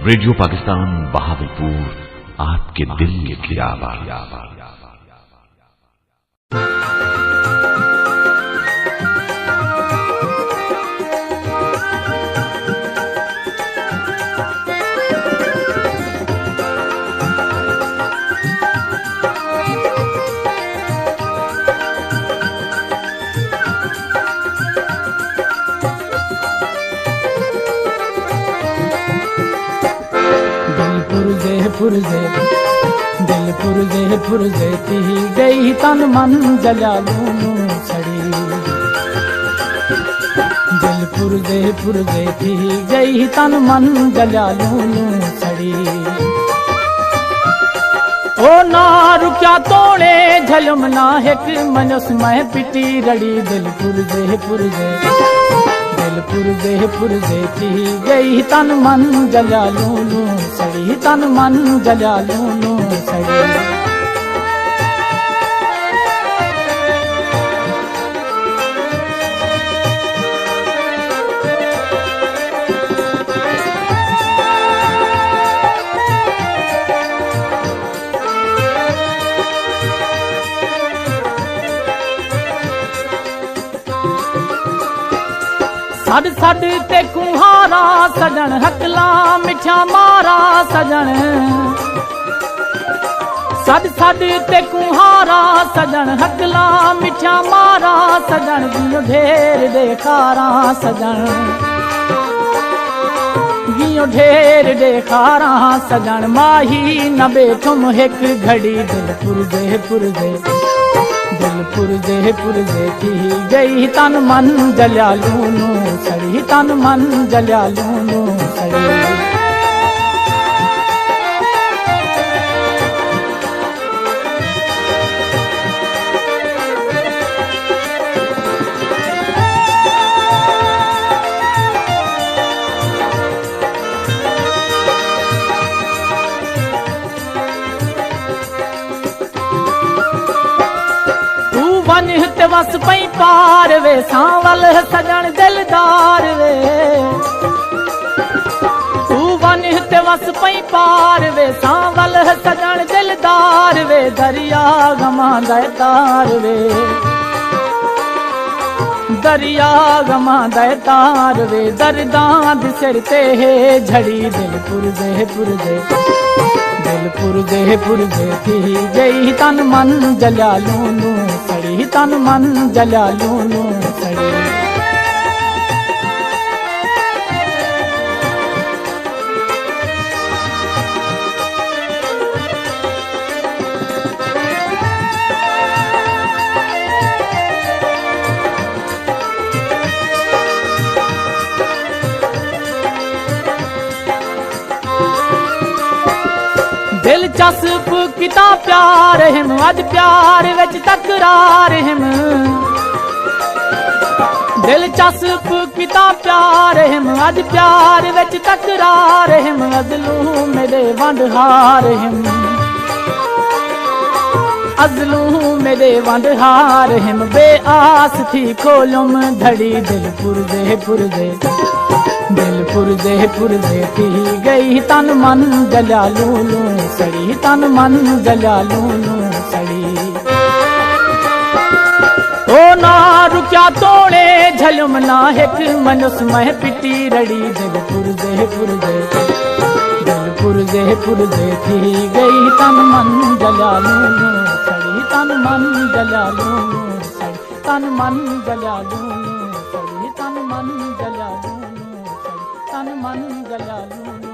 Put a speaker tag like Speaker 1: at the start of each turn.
Speaker 1: Radio Pakistan Bahawalpur, आपके दिल की आवाज़।
Speaker 2: पुरजे थी गई तन मन जलालू सड़ी। दिल पुरजे थी गई तन मन जलालू सड़ी। ओ ना रुकिया तोड़े झलम ना हिक मनस मैं पिटी रड़ी। दिल पुरजे थी गई तन मन जलालू सड़ी। तन मन जलालू सड़ी। सड सड ते कुहारा सजन हकला मिठा मारा सजन। सड सड ते कुहारा सजन हकला मिठा मारा सजन। गियो ढेर देखारा सजन। गियो ढेर देखारा सजन। माही न बेठुम हिक घड़ी। दिल पुरजे थी गई तन मन जलालू सड़ी। तन मन जलालू सड़ी। वस पई पार वे सांवल सजन दिलदार वे। तू वन ते वस पई पार वे सांवल सजन दिलदार वे। दरिया गमा दार वे। दरिया गमा दार वे। दर्दां दी सिर ते है झड़ी। दिल पुरजे थी गई तन मन जलालू सड़ी। तन मन जलालू सड़ी। दिलचस्प किता प्यार हिम अज प्यार विच तकरार हिम। दिलचस्प किता प्यार हिम अज प्यार विच तकरार हिम। अज़लू मेरे वंडहार हिम। अज़लू मेरे वंडहार हिम। बेआस थी खोलुम धड़ी। दिल पुरजे थी गई तन मन जलालू सड़ी। तन मन जलालू सड़ी। ओ ना रुकिया तोड़े झलम ना हिक मनस मैं पिटी रड़ी। दिल पुरजे थी गई तन मन जलालू सड़ी। तन मन जलालू सड़ी। तन मन जलालू सड़ी। तन मन जलालू सड़ी। तन मन जलालू।